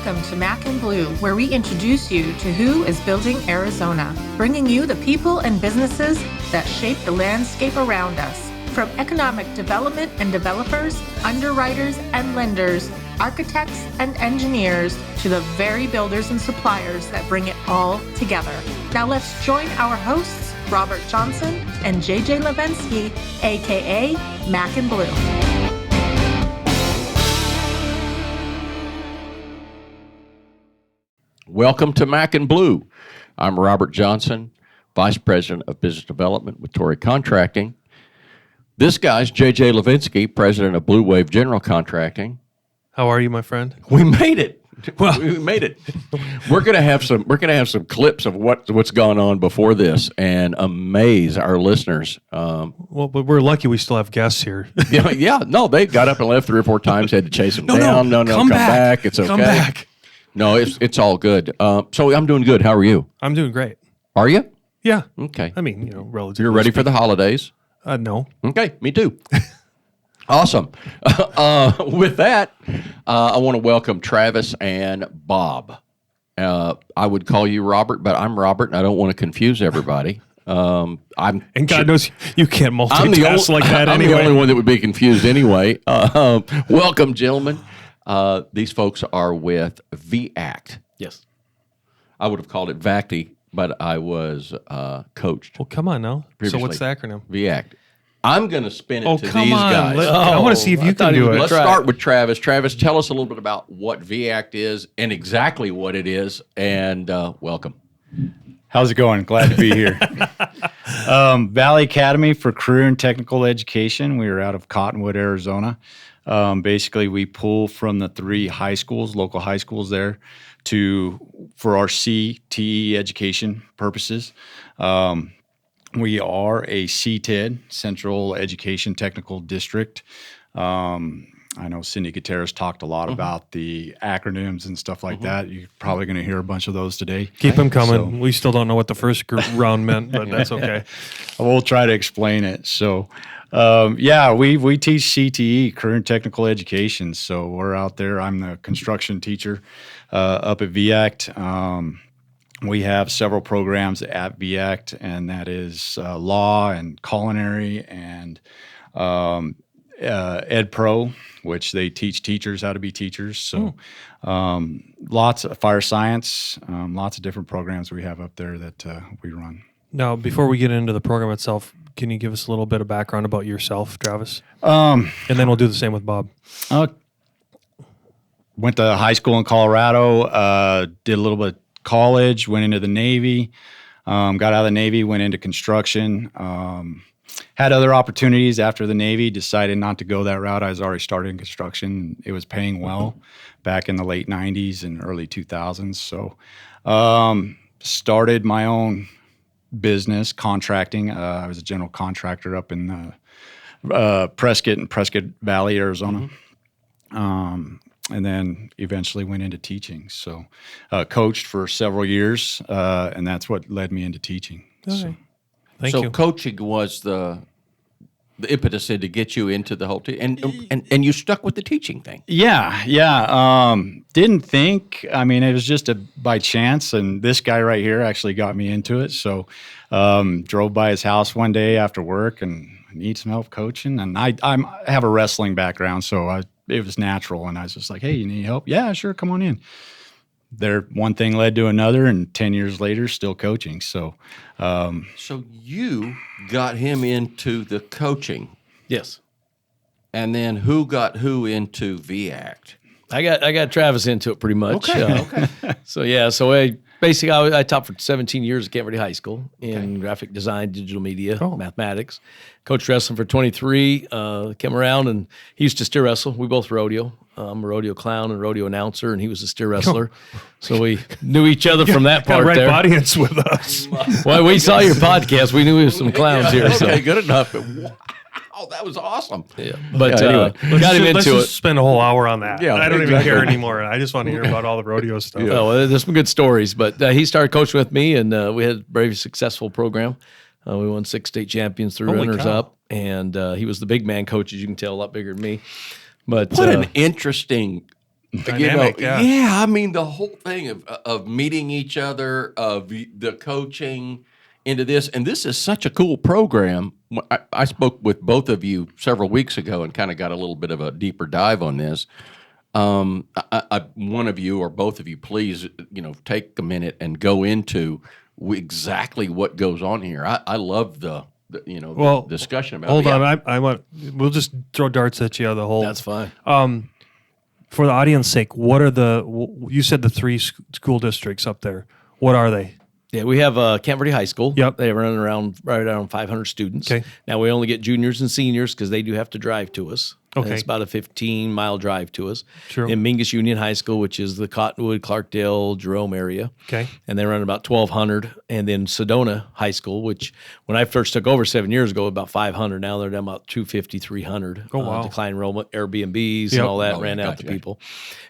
Welcome to Mac and Blue, where we introduce you to who is building Arizona, bringing you the people and businesses that shape the landscape around us. From economic development and developers, underwriters and lenders, architects and engineers, to the very builders and suppliers that bring it all together. Now let's join our hosts, Robert Johnson and JJ Levensky, aka Mac and Blue. Welcome to Mac and Blue. I'm Robert Johnson, Vice President of Business Development with Torrey Contracting. This guy's JJ Levensky, President of Blue Wave General Contracting. How are you, my friend? We made it. Well, we made it. We're gonna have some clips of what's gone on before this and amaze our listeners. Well, but we're lucky we still have guests here. Yeah. No, they got up and left 3 or 4 times. Had to chase them down. No, come back. It's okay. Come back. No, it's all good. So I'm doing good. How are you? I'm doing great. Are you? Yeah. Okay. I mean, relatively. You're ready for the holidays? No. Okay, me too. Awesome. With that, I want to welcome Travis and Bob. I would call you Robert, but I'm Robert, and I don't want to confuse everybody. And God knows you can't multitask like that anyway. I'm the only one that would be confused anyway. Welcome, gentlemen. These folks are with VACTE. Yes. I would have called it VACTE, but I was coached. Well, come on now. Previously. So what's the acronym? VACTE. I'm going to spin it to these come on. guys. I want to see if you can do it. Let's start with Travis. Travis, tell us a little bit about what VACTE is and exactly what it is, and welcome. How's it going? Glad to be here. Valley Academy for Career and Technical Education. We are out of Cottonwood, Arizona. Basically, we pull from the 3 high schools, local high schools there, for our CTE education purposes. We are a CTED, Central Education Technical District. I know Cindy Gutierrez talked a lot about the acronyms and stuff like that. You're probably going to hear a bunch of those today. Keep them coming. So, we still don't know what the first round meant, but that's okay. We'll try to explain it. So, we teach CTE, Career and Technical Education. So we're out there. I'm the construction teacher up at VACTE. We have several programs at VACTE, and that is law and culinary and Ed Pro, which they teach teachers how to be teachers. So lots of fire science, lots of different programs we have up there that we run. Now, before we get into the program itself, can you give us a little bit of background about yourself, Travis? And then we'll do the same with Bob. Went to high school in Colorado, did a little bit of college, went into the Navy, got out of the Navy, went into construction, had other opportunities after the Navy, decided not to go that route. I was already started in construction. It was paying well back in the late 90s and early 2000s. So started my own business, contracting. I was a general contractor up in Prescott and Prescott Valley, Arizona. And then eventually went into teaching. So coached for several years, and that's what led me into teaching. Okay. So. Thank you. So coaching was the impetus to get you into the whole and you stuck with the teaching thing. Yeah. Didn't think. I mean, it was just by chance, and this guy right here actually got me into it. So drove by his house one day after work and need some help coaching. And I have a wrestling background, so it was natural. And I was just like, hey, you need help? Yeah, sure, come on in. One thing led to another, and 10 years later, still coaching. So, so you got him into the coaching. Yes. And then who got who into VACTE? I got Travis into it pretty much. Okay. So I taught for 17 years at Kent Verde High School in graphic design, digital media, mathematics. Coached wrestling for 23. Came around, and he used to steer wrestle. We both rodeo. I'm a rodeo clown and rodeo announcer, and he was a steer wrestler. So we knew each other from that part there. Audience with us. Well, we saw your podcast. We knew we were some clowns here. So. Okay, good enough. Wow, that was awesome. Yeah. But anyway, got him let's into just spend a whole hour on that. Yeah, I don't even care anymore. I just want to hear about all the rodeo stuff. Yeah. Oh, well, there's some good stories. But he started coaching with me, and we had a very successful program. We won 6 state champions, 3 runners-up, and he was the big man coach, as you can tell, a lot bigger than me. But what an interesting dynamic. I mean, the whole thing of meeting each other, of the coaching into this, and this is such a cool program. I spoke with both of you several weeks ago and kind of got a little bit of a deeper dive on this. One of you or both of you, please, take a minute and go into exactly what goes on here. I love the discussion about. Hold on, we'll just throw darts at you the whole. That's fine. For the audience sake, what are you said the three school districts up there? What are they? Yeah, we have Camp Verde High School. Yep. They run right around 500 students. Okay. Now, we only get juniors and seniors because they do have to drive to us. Okay. It's about a 15-mile drive to us. Sure. In Mingus Union High School, which is the Cottonwood, Clarkdale, Jerome area. Okay. And they run about 1,200. And then Sedona High School, which when I first took over 7 years ago, about 500. Now they're down about 250, 300. Oh, wow. Decline enrollment, Airbnbs Yep. and all that Oh, ran yeah, out to gotcha. people.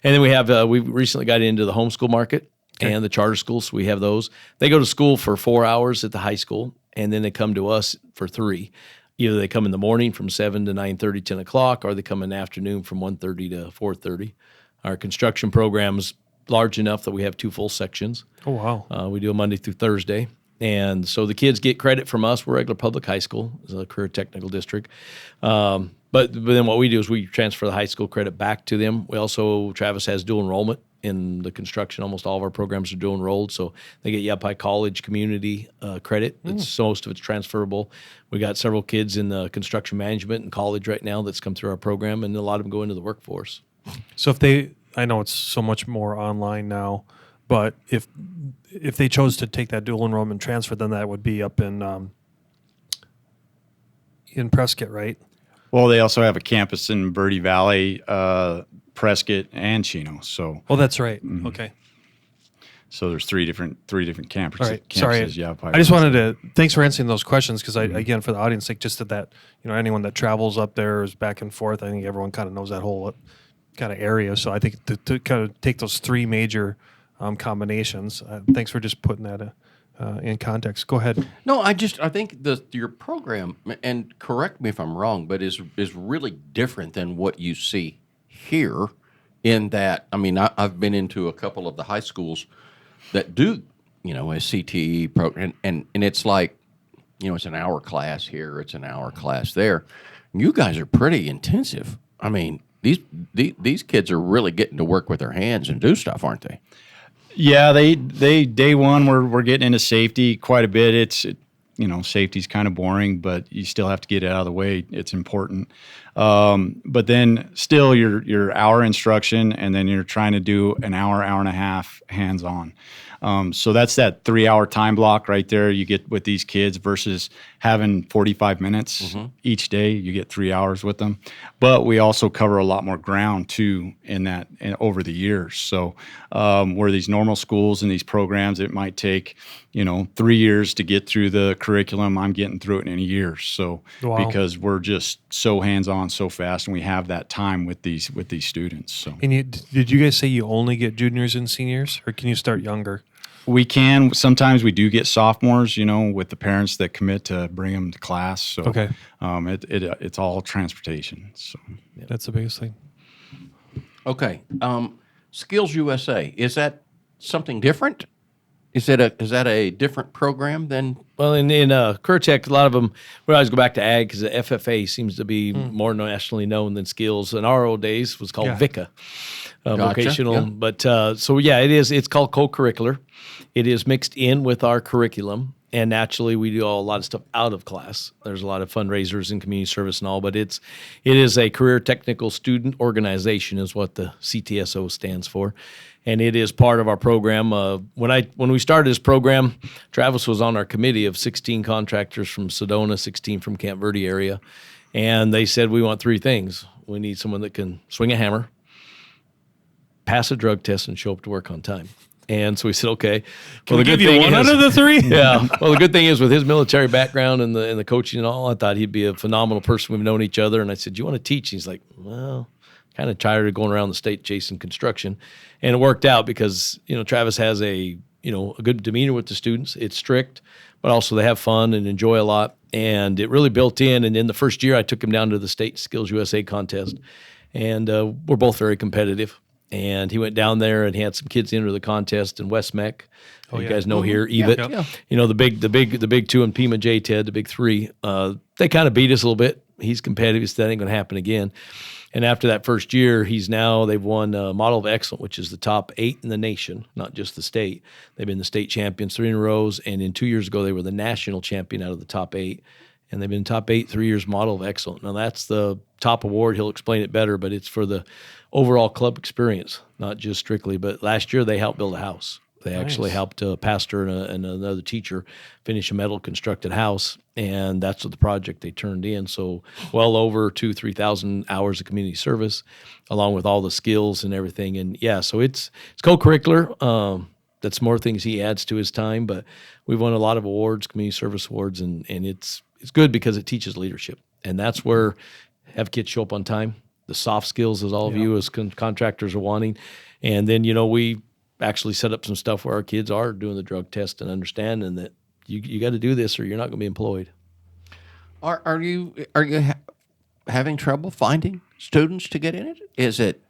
And then we have, we recently got into the homeschool market. And the charter schools, so we have those. They go to school for 4 hours at the high school, and then they come to us for 3. Either they come in the morning from 7 to 9:30, 10 o'clock, or they come in the afternoon from 1:30 to 4:30. Our construction program's large enough that we have 2 full sections. Oh wow. We do a Monday through Thursday. And so the kids get credit from us. We're a regular public high school. It's a career technical district. But then what we do is we transfer the high school credit back to them. We also, Travis has dual enrollment in the construction. Almost all of our programs are dual enrolled. So they get Yavapai College community credit. Most of it's transferable. We got several kids in the construction management and college right now that's come through our program, and a lot of them go into the workforce. So I know it's so much more online now, but if they chose to take that dual enrollment transfer, then that would be up in Prescott, right? Well, they also have a campus in Verde Valley, Prescott, and Chino. So, Oh, that's right. Okay. so there's three different campuses. All right. Sorry. Yavapai. I just wanted to, thanks for answering those questions because again, for the audience sake, just that, anyone that travels up there is back and forth. I think everyone kind of knows that whole kind of area. So I think to kind of take those 3 major combinations, thanks for just putting that in context. Go ahead. No, I think your program, and correct me if I'm wrong, but is really different than what you see here. In that, I mean, I've been into a couple of the high schools that do, a CTE program, and it's like, it's an hour class here, it's an hour class there. You guys are pretty intensive. I mean, these kids are really getting to work with their hands and do stuff, aren't they? Yeah, they day one we're getting into safety quite a bit. Safety's kind of boring, but you still have to get it out of the way. It's important. But then still your hour instruction, and then you're trying to do an hour and a half hands-on. So that's that 3-hour time block right there you get with these kids versus having 45 minutes each day. You get 3 hours with them. But we also cover a lot more ground too over the years. So where these normal schools and these programs, it might take 3 years to get through the curriculum. I'm getting through it in a year. So Wow. because we're just so hands-on so fast, and we have that time with these students. So And did you guys say you only get juniors and seniors, or can you start younger? we can. Sometimes we do get sophomores, with the parents that commit to bring them to class. So Okay. It's all transportation. So That's the biggest thing. Okay. SkillsUSA, is that something different? Is that a different program than? Well, in career tech, a lot of them, we always go back to ag because the FFA seems to be more nationally known than skills. In our old days, it was called VICA, vocational. yeah. But it is. It's called co-curricular. It is mixed in with our curriculum, and naturally, we do a lot of stuff out of class. There's a lot of fundraisers and community service and all, but it is a career technical student organization, is what the CTSO stands for. And it is part of our program. When we started this program, Travis was on our committee of 16 contractors from Sedona, 16 from Camp Verde area. And they said, we want 3 things. We need someone that can swing a hammer, pass a drug test, and show up to work on time. And so we said, okay. Can we give you one out of the 3? Yeah. Well, the good thing is with his military background and the coaching and all, I thought he'd be a phenomenal person. We've known each other. And I said, do you want to teach? He's like, well, kind of tired of going around the state chasing construction. And it worked out because, Travis has a good demeanor with the students. It's strict, but also they have fun and enjoy a lot. And it really built in. And in the first year, I took him down to the state SkillsUSA contest. And we're both very competitive. And he went down there and he had some kids enter the contest in West Mech. You yeah. guys know here, EVIT. Yeah. You know, the big two in Pima J Ted, the big three. They kind of beat us a little bit. He's competitive, so that ain't going to happen again. And after that first year, they've won Model of Excellence, which is the top 8 in the nation, not just the state. They've been the state champions 3 in a row, and in 2 years ago, they were the national champion out of the top 8. And they've been top 8 3 years, Model of Excellence. Now, that's the top award. He'll explain it better, but it's for the overall club experience, not just strictly. But last year, they helped build a house. They actually helped a pastor and another teacher finish a metal constructed house, and that's what the project they turned in. So well over 3,000 hours of community service, along with all the skills and everything. And yeah, so it's co-curricular. That's more things he adds to his time, but we've won a lot of awards, community service awards, and it's good because it teaches leadership, and that's where have kids show up on time. The soft skills, as all of you as contractors are wanting, and then we actually set up some stuff where our kids are doing the drug test and understanding that you got to do this or you're not going to be employed. Are you having trouble finding students to get in it? Is it?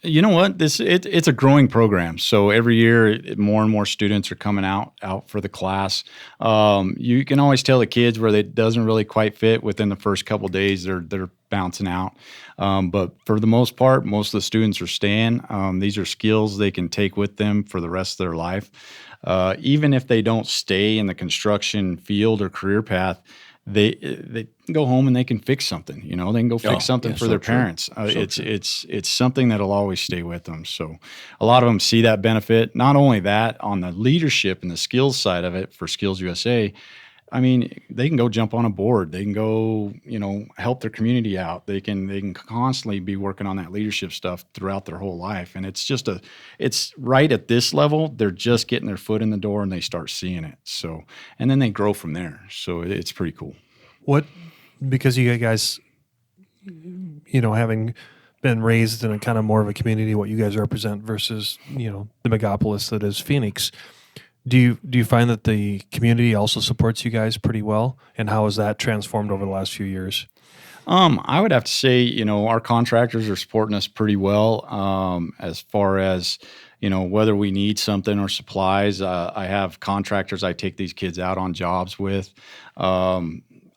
You know what? It's a growing program. So every year, more and more students are coming out for the class. You can always tell the kids where it doesn't really quite fit within the first couple of days. They're bouncing out. But for the most part, most of the students are staying. These are skills they can take with them for the rest of their life. Even if they don't stay in the construction field or career path, they can go home and they can fix something. They can go fix something for their parents. It's something that'll always stay with them. So a lot of them see that benefit. Not only that, on the leadership and the skills side of it for SkillsUSA, I mean, they can go jump on a board. They can go, help their community out. They can constantly be working on that leadership stuff throughout their whole life. And it's it's right at this level. They're just getting their foot in the door and they start seeing it. So, and then they grow from there. So it's pretty cool. Because you guys, having been raised in a kind of more of a community, what you guys represent versus, the megapolis that is Phoenix. Do you find that the community also supports you guys pretty well? And how has that transformed over the last few years? I would have to say, our contractors are supporting us pretty well as far as, whether we need something or supplies. I have contractors I take these kids out on jobs with.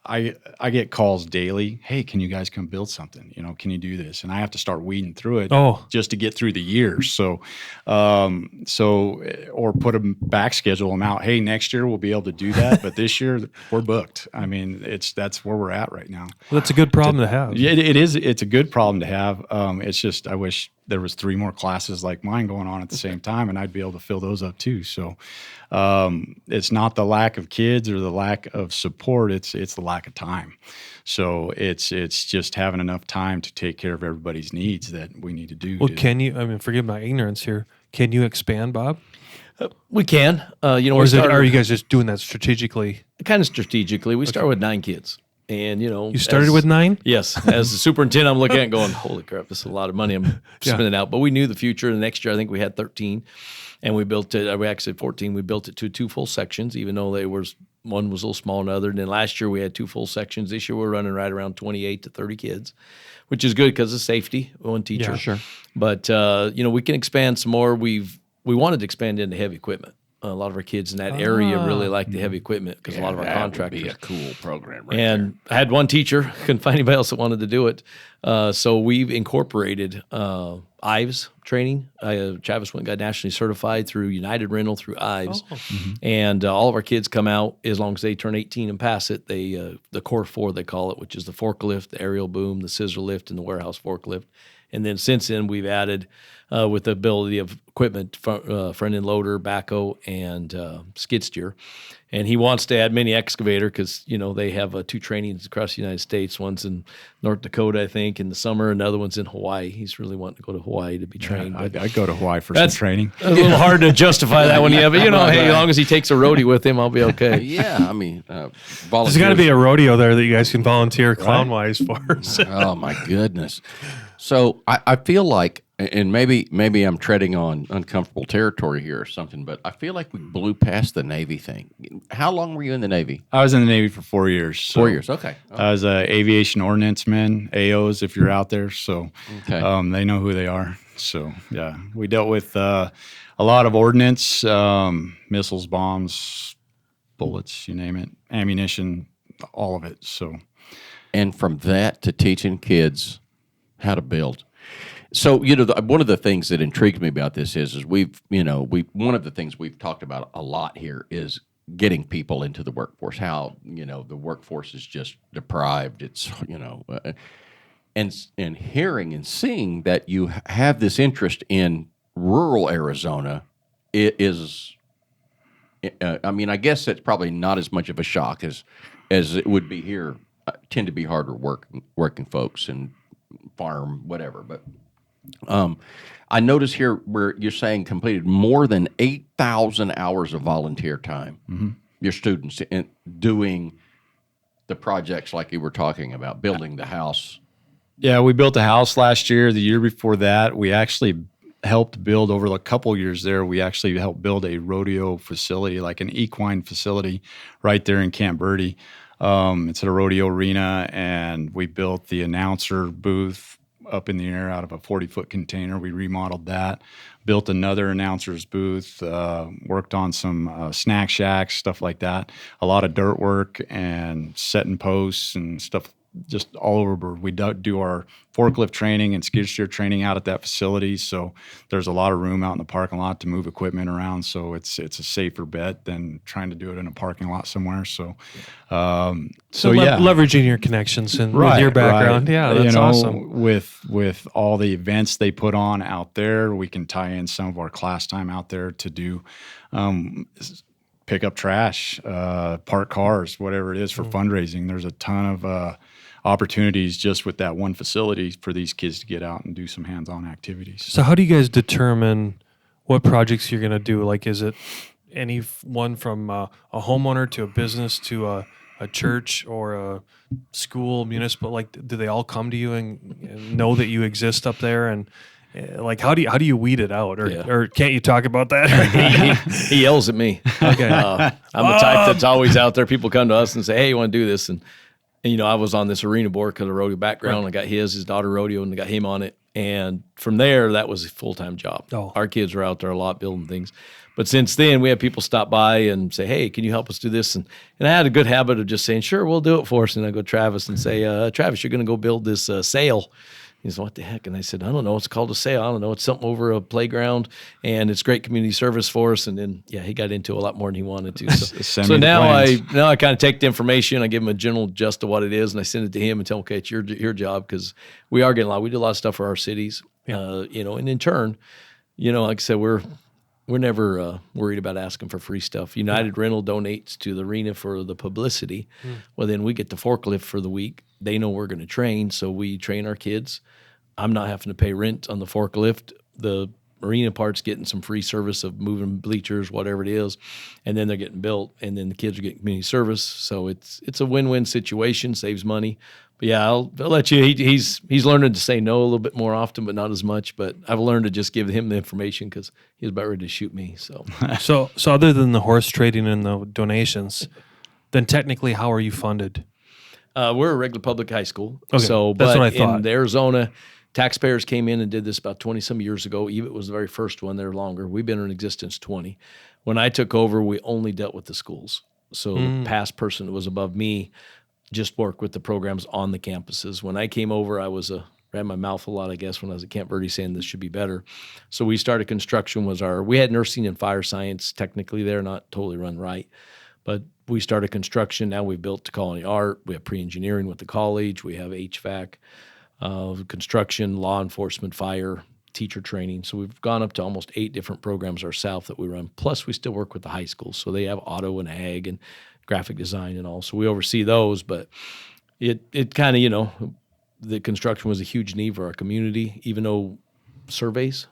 I get calls daily. Hey, can you guys come build something? Can you do this? And I have to start weeding through it just to get through the year. So, or put them back, schedule them out. Hey, next year we'll be able to do that, but this year we're booked. I mean, that's where we're at right now. Well, that's a good problem to have. Yeah, it is. It's a good problem to have. It's just I wish there was 3 more classes like mine going on at the same time, and I'd be able to fill those up too. So it's not the lack of kids or the lack of support. It's the lack of time. So it's just having enough time to take care of everybody's needs that we need to do. Well, forgive my ignorance here. Can you expand, Bob? We can. Or are you guys just doing that strategically? Kind of strategically. We start with 9 kids. And, You started with 9? Yes. As the superintendent, I'm looking at it going, holy crap, this is a lot of money I'm spending out. But we knew the future. The next year, I think we had 13. And we built it, we actually had 14. We built it to 2 full sections, even though one was a little smaller than the other. And then last year, we had 2 full sections. This year, we're running right around 28 to 30 kids, which is good because of safety, one teacher. Yeah, sure. But, we can expand some more. We wanted to expand into heavy equipment. A lot of our kids in that area really like the heavy equipment because a lot of our contractors. That would be a cool program And I had one teacher, couldn't find anybody else that wanted to do it. So we've incorporated IVES training. Travis went and got nationally certified through United Rental, through IVES. And all of our kids come out, as long as they turn 18 and pass it, they the Core 4, they call it, which is the forklift, the aerial boom, the scissor lift, and the warehouse forklift. And then since then, we've added with the ability of equipment, front-end loader, backhoe, and skid steer. And he wants to add mini excavator because, they have 2 trainings across the United States. One's in North Dakota, I think, in the summer. Another one's in Hawaii. He's really wanting to go to Hawaii to be trained. I'd go to Hawaii for some training. A little hard to justify that one, but, hey, as long as he takes a roadie with him, I'll be okay. Yeah, I mean, there's got to be a rodeo there that you guys can volunteer clown-wise for. Oh, my goodness. So I feel like and maybe I'm treading on uncomfortable territory here or something, but I feel like we blew past the Navy thing. How long were you in the Navy? I was in the Navy for 4 years. So 4 years. Okay. I was a aviation ordnance man, AOs, if you're out there. So Okay. they know who they are. So, yeah, we dealt with a lot of ordnance, missiles, bombs, bullets, you name it, ammunition, all of it. So, And from that to teaching kids how to build. So, one of the things that intrigues me about this is one of the things we've talked about a lot here is getting people into the workforce, how, the workforce is just deprived. It's, and hearing and seeing that you have this interest in rural Arizona, it is, I guess it's probably not as much of a shock as it would be here. Tend to be harder working folks and farm, whatever. But I notice here where you're saying completed more than 8,000 hours of volunteer time. Mm-hmm. Your students in doing the projects like you were talking about, building the house. Yeah, we built a house last year. The year before that, we actually helped build, over a couple of years there, we actually helped build a rodeo facility, like an equine facility right there in Camp Verde. It's at a rodeo arena, and we built the announcer booth up in the air out of a 40-foot container. We remodeled that, built another announcer's booth, worked on some snack shacks, stuff like that. A lot of dirt work and setting posts and stuff just all over. We do our forklift training and skid steer training out at that facility. So there's a lot of room out in the parking lot to move equipment around. So it's a safer bet than trying to do it in a parking lot somewhere. So, leveraging your connections and with your background. Right. Yeah, that's awesome. With all the events they put on out there, we can tie in some of our class time out there to do, pick up trash, park cars, whatever it is for fundraising. There's a ton of opportunities just with that one facility for these kids to get out and do some hands-on activities. So how do you guys determine what projects you're going to do? Like, is it any one from a homeowner to a business to a church or a school, municipal? Like, do they all come to you and know that you exist up there? And like, how do you weed it out, or can't you talk about that? he yells at me. Okay, I'm the type that's always out there. People come to us and say, "Hey, you want to do this?" And I was on this arena board because of rodeo background. Right. I got his daughter rodeo, and I got him on it. And from there, that was a full-time job. Oh. Our kids were out there a lot building things. But since then, we have people stop by and say, "Hey, can you help us do this?" And I had a good habit of just saying, "Sure, we'll do it for us." And I go to Travis and say, "Travis, you're going to go build this sail." He said, "What the heck?" And I said, "I don't know. It's called a sail. I don't know. It's something over a playground, and it's great community service for us." And then, he got into a lot more than he wanted to. So now I kind of take the information, I give him a general gist of what it is, and I send it to him and tell him, "Okay, it's your job," because we are getting we do a lot of stuff for our cities, and in turn, like I said, we're never worried about asking for free stuff. United Rental donates to the arena for the publicity. Well, then we get the forklift for the week. They know we're going to train, so we train our kids. I'm not having to pay rent on the forklift. The arena part's getting some free service of moving bleachers, whatever it is, and then they're getting built, and then the kids are getting community service. So it's a win-win situation, saves money. But I'll let you. He's learning to say no a little bit more often, but not as much. But I've learned to just give him the information because he was about ready to shoot me. So other than the horse trading and the donations, then technically, how are you funded? We're a regular public high school. Okay. So that's what I thought. In Arizona, taxpayers came in and did this about 20-some years ago. EVIT was the very first one. They're longer. We've been in existence 20. When I took over, we only dealt with the schools. So the past person that was above me just worked with the programs on the campuses. When I came over, I ran my mouth a lot, I guess, when I was at Camp Verde saying this should be better. So we started construction we had nursing and fire science technically there, not totally run right. But we started construction. Now we've built to culinary art. We have pre-engineering with the college. We have HVAC, construction, law enforcement, fire, teacher training. So we've gone up to almost 8 different programs ourselves that we run. Plus, we still work with the high schools. So they have auto and ag and graphic design and all. So we oversee those. But it kind of, the construction was a huge need for our community, even though surveys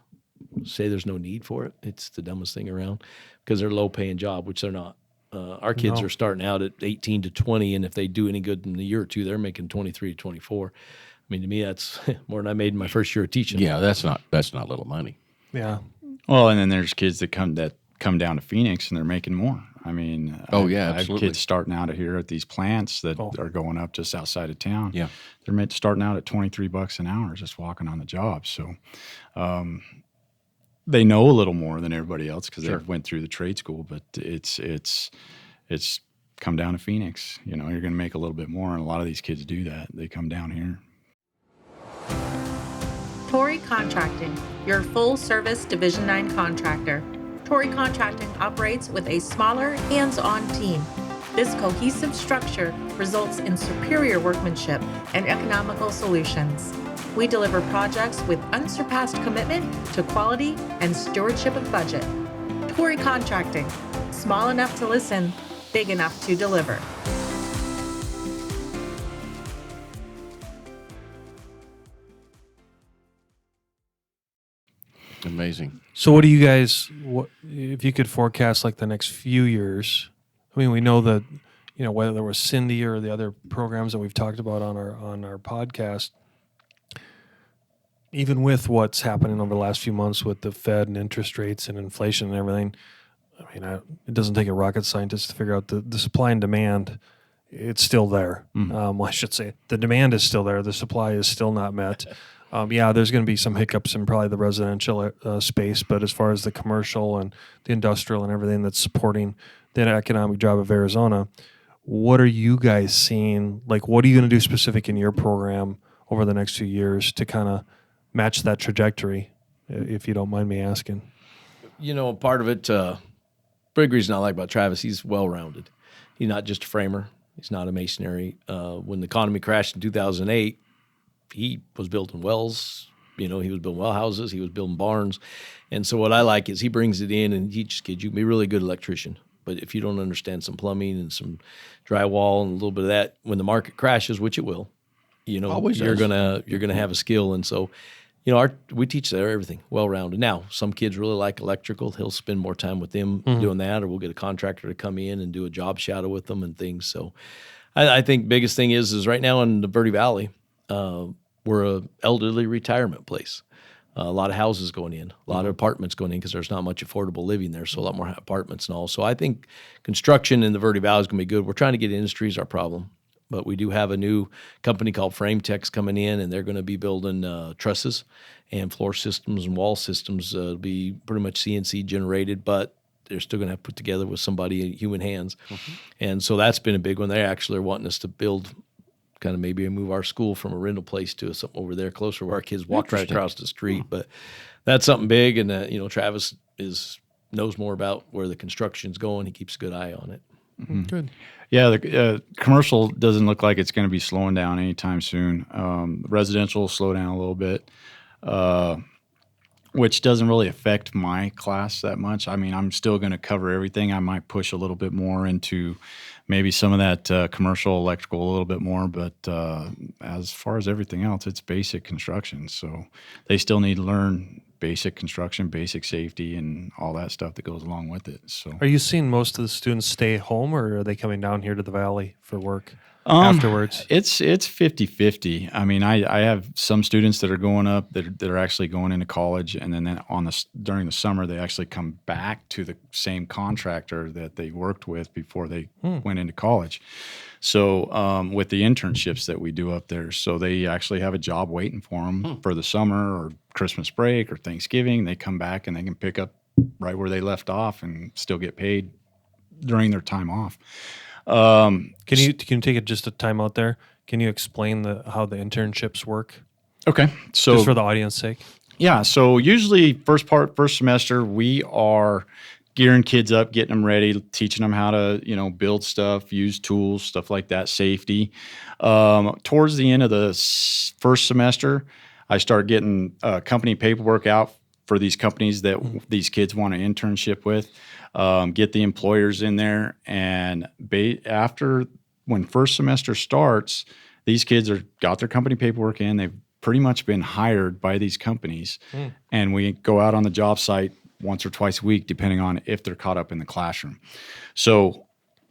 say there's no need for it. It's the dumbest thing around because they're a low-paying job, which they're not. Our kids are starting out at 18 to 20, and if they do any good in a year or two, they're making 23 to 24. mean, to me, that's more than I made in my first year of teaching. Yeah, that's not little money. Yeah. Well, and then there's kids that come down to Phoenix and they're making more. I mean, Oh, yeah, I have absolutely. kids starting out here at these plants that are going up just outside of town. Yeah. They're starting out at $23 an hour just walking on the job. So they know a little more than everybody else because they went through the trade school. But it's come down to Phoenix. You know, you're going to make a little bit more, and a lot of these kids do that. They come down here. Torrey Contracting, your full-service Division 9 contractor. Torrey Contracting operates with a smaller, hands-on team. This cohesive structure results in superior workmanship and economical solutions. We deliver projects with unsurpassed commitment to quality and stewardship of budget. Torrey Contracting, small enough to listen, big enough to deliver. Amazing. So what do you guys, if you could forecast like the next few years? I mean, we know that, you know, whether there was Cindy or the other programs that we've talked about on our podcast, even with what's happening over the last few months with the Fed and interest rates and inflation and everything, I mean, it doesn't take a rocket scientist to figure out the supply and demand. It's still there. Well, I should say the demand is still there. The supply is still not met. Yeah, there's going to be some hiccups in probably the residential space, but as far as the commercial and the industrial and everything that's supporting the economic drive of Arizona, what are you guys seeing? Like, what are you going to do specific in your program over the next few years to kind of match that trajectory, if you don't mind me asking? You know, part of it, big reason I like about Travis, he's well-rounded. He's not just a framer. He's not a masonry. When the economy crashed in 2008, he was building wells, you know, he was building well houses, he was building barns. And so what I like is he brings it in and he teaches kids, you can be a really good electrician. But if you don't understand some plumbing and some drywall and a little bit of that, when the market crashes, which it will, you know, Always you're does. gonna have a skill. And so, you know, we teach there everything well-rounded. Now, some kids really like electrical. He'll spend more time with them doing that, or we'll get a contractor to come in and do a job shadow with them and things. So I think biggest thing is right now in the Verde Valley, we're a elderly retirement place. A lot of houses going in, a lot of apartments going in because there's not much affordable living there, so a lot more apartments and all. So I think construction in the Verde Valley is going to be good. We're trying to get industry is our problem, but we do have a new company called Frame Tech's coming in, and they're going to be building trusses and floor systems and wall systems. It'll be pretty much CNC generated, but they're still going to have to put together with somebody, human hands. And so that's been a big one. They actually are wanting us to build kind of maybe move our school from a rental place to something over there closer where our kids walk right across the street. But that's something big. And, you know, Travis knows more about where the construction's going. He keeps a good eye on it. Good. Yeah, the commercial doesn't look like it's going to be slowing down anytime soon. Residential will slow down a little bit, which doesn't really affect my class that much. I mean, I'm still going to cover everything. I might push a little bit more into maybe some of that commercial electrical a little bit more, but as far as everything else, it's basic construction. So they still need to learn basic construction, basic safety, and all that stuff that goes along with it. So, Are you seeing most of the students stay home, or are they coming down here to the Valley for work afterwards? It's 50-50. I mean, I have some students that are going up that are actually going into college, and then during the summer they actually come back to the same contractor that they worked with before they went into college. So with the internships that we do up there, so they actually have a job waiting for them for the summer or Christmas break or Thanksgiving. They come back and they can pick up right where they left off and still get paid during their time off. Can you take it just a time out there? Can you explain how the internships work? Okay. So just for the audience sake. Yeah. So usually first semester, we are gearing kids up, getting them ready, teaching them how to, build stuff, use tools, stuff like that, safety. Towards the end of the first semester, I start getting company paperwork out for these companies that these kids want an internship with. Get the employers in there, and after when first semester starts, these kids got their company paperwork in. They've pretty much been hired by these companies, and we go out on the job site once or twice a week, depending on if they're caught up in the classroom. So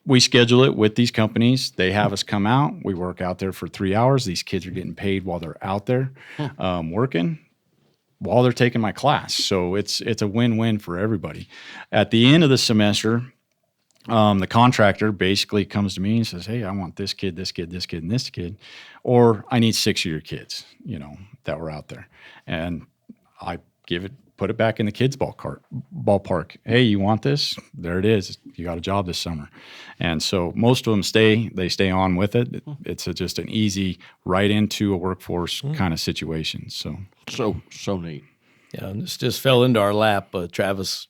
we schedule it with these companies. They have us come out. We work out there for 3 hours. These kids are getting paid while they're out there working, while they're taking my class. So it's a win-win for everybody. At the end of the semester, the contractor basically comes to me and says, hey, I want this kid, this kid, this kid, and this kid, or I need 6 of your kids, that were out there. And I put it back in the kids' ballpark. Hey, you want this? There it is. You got a job this summer. And so most of them stay on with it. It's just an easy right into a workforce kind of situation. So neat. Yeah, and this just fell into our lap. Travis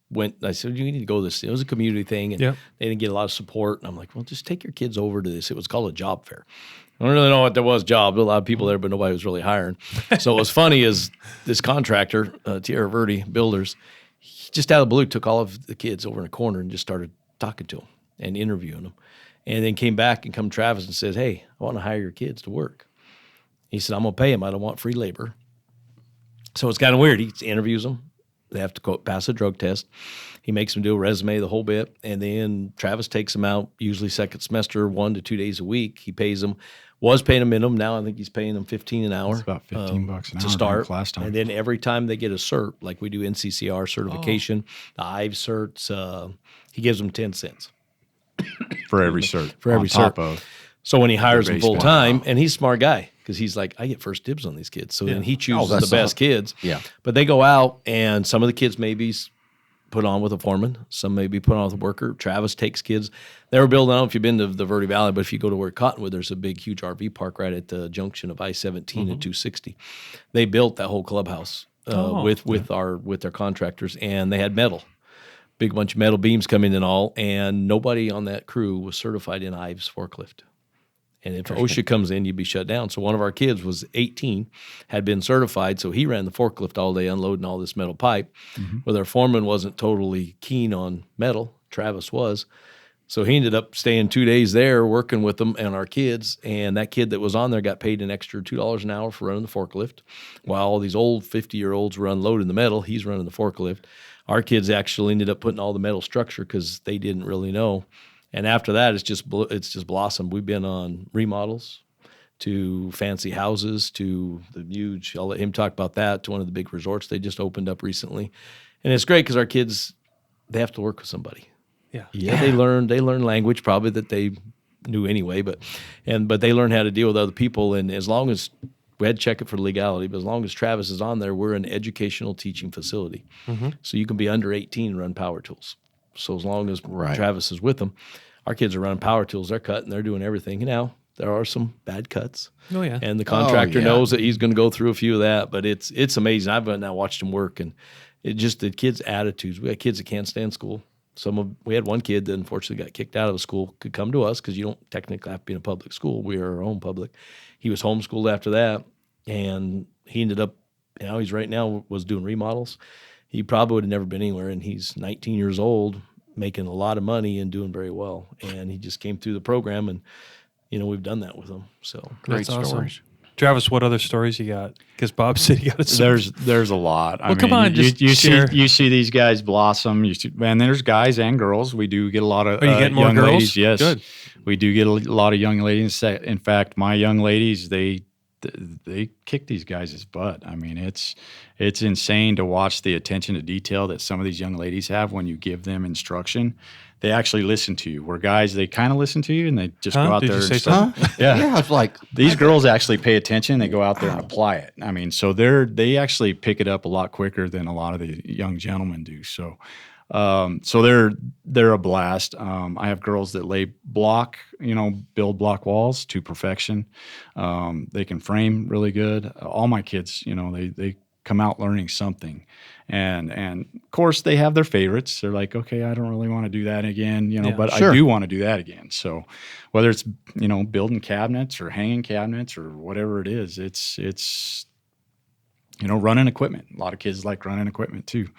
went, I said, you need to go to this. It was a community thing, and they didn't get a lot of support. And I'm like, well, just take your kids over to this. It was called a job fair. I don't really know what there was jobs. A lot of people there, but nobody was really hiring. So what was funny is this contractor, Tierra Verde Builders, he just out of the blue took all of the kids over in a corner and just started talking to them and interviewing them. And then came back and come Travis and says, hey, I want to hire your kids to work. He said, I'm going to pay them. I don't want free labor. So it's kind of weird. He interviews them. They have to pass a drug test. He makes them do a resume, the whole bit. And then Travis takes them out, usually second semester, 1 to 2 days a week. He pays them, was paying them minimum. Now I think he's paying them $15 an hour. It's about $15 an hour to start. Last time. And then every time they get a cert, like we do NCCR certification, the IVE certs, he gives them 10 cents. For every cert. For every cert. So when he hires them full time, and he's a smart guy, because he's like, I get first dibs on these kids. So then he chooses the best kids. Yeah. But they go out, and some of the kids maybe put on with a foreman. Some maybe put on with a worker. Travis takes kids. They were building, I don't know if you've been to the Verde Valley, but if you go to where Cottonwood, there's a big, huge RV park right at the junction of I-17 and 260. They built that whole clubhouse with their contractors, and they had metal. Big bunch of metal beams coming in all, and nobody on that crew was certified in IVE's forklift. And if OSHA comes in, you'd be shut down. So one of our kids was 18, had been certified, so he ran the forklift all day unloading all this metal pipe. But our foreman wasn't totally keen on metal. Travis was. So he ended up staying 2 days there working with them and our kids. And that kid that was on there got paid an extra $2 an hour for running the forklift. While all these old 50-year-olds were unloading the metal, he's running the forklift. Our kids actually ended up putting all the metal structure because they didn't really know. And after that, it's just blossomed. We've been on remodels to fancy houses to the huge, I'll let him talk about that, to one of the big resorts they just opened up recently. And it's great because our kids, they have to work with somebody. Yeah, they learn language probably that they knew anyway, but they learn how to deal with other people. And as long as we had to check it for legality, but as long as Travis is on there, we're an educational teaching facility. So you can be under 18 and run power tools. So as long as Travis is with them, our kids are running power tools. They're cutting. They're doing everything. Now, there are some bad cuts. Oh, yeah. And the contractor knows that he's going to go through a few of that. But it's amazing. I've now watched them work. And it just the kids' attitudes. We had kids that can't stand school. We had one kid that unfortunately got kicked out of the school, could come to us because you don't technically have to be in a public school. We are our own public. He was homeschooled after that. And he ended up, he's right now was doing remodels. He probably would have never been anywhere. And he's 19 years old, making a lot of money and doing very well. And he just came through the program, and we've done that with him. So great stories. Awesome. Travis, what other stories you got? Because Bob said he got a There's a lot. Well, come on, you see these guys blossom. And there's guys and girls. We do get a lot of Are you getting more young girls? ladies. Yes, good. We do get a lot of young ladies. In fact, my young ladies, they kick these guys' butt. I mean, it's insane to watch the attention to detail that some of these young ladies have when you give them instruction. They actually listen to you. Where guys, they kind of listen to you and they just go out Did there. You say and something? Yeah, it's like these girls actually pay attention. They go out there and apply it. I mean, so they actually pick it up a lot quicker than a lot of the young gentlemen do. So they're a blast. I have girls that lay block, build block walls to perfection. They can frame really good. All my kids, they come out learning something, and of course they have their favorites. They're like, okay, I don't really want to do that again, but sure. I do want to do that again. So whether it's building cabinets or hanging cabinets or whatever it is, it's running equipment. A lot of kids like running equipment too.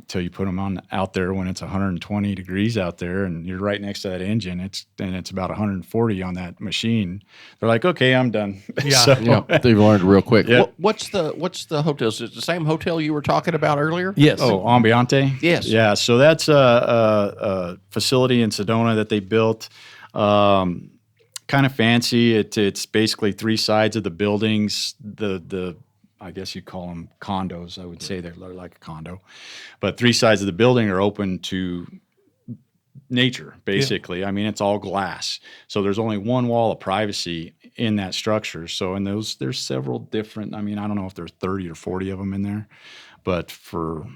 Till you put them out there when it's 120 degrees out there and you're right next to that engine, it's about 140 on that machine. They're like, okay, I'm done. Yeah. They've learned real quick. Yeah. What's the hotel? Is it the same hotel you were talking about earlier? Yes. Oh, Ambiente? Yes. Yeah, so that's a facility in Sedona that they built. Kind of fancy. It's basically 3 sides of the buildings. The I guess you'd call them condos. I would say they're like a condo. But 3 sides of the building are open to nature, basically. Yeah. I mean, it's all glass. So there's only one wall of privacy in that structure. So in those, there's several different, I mean, I don't know if there's 30 or 40 of them in there. But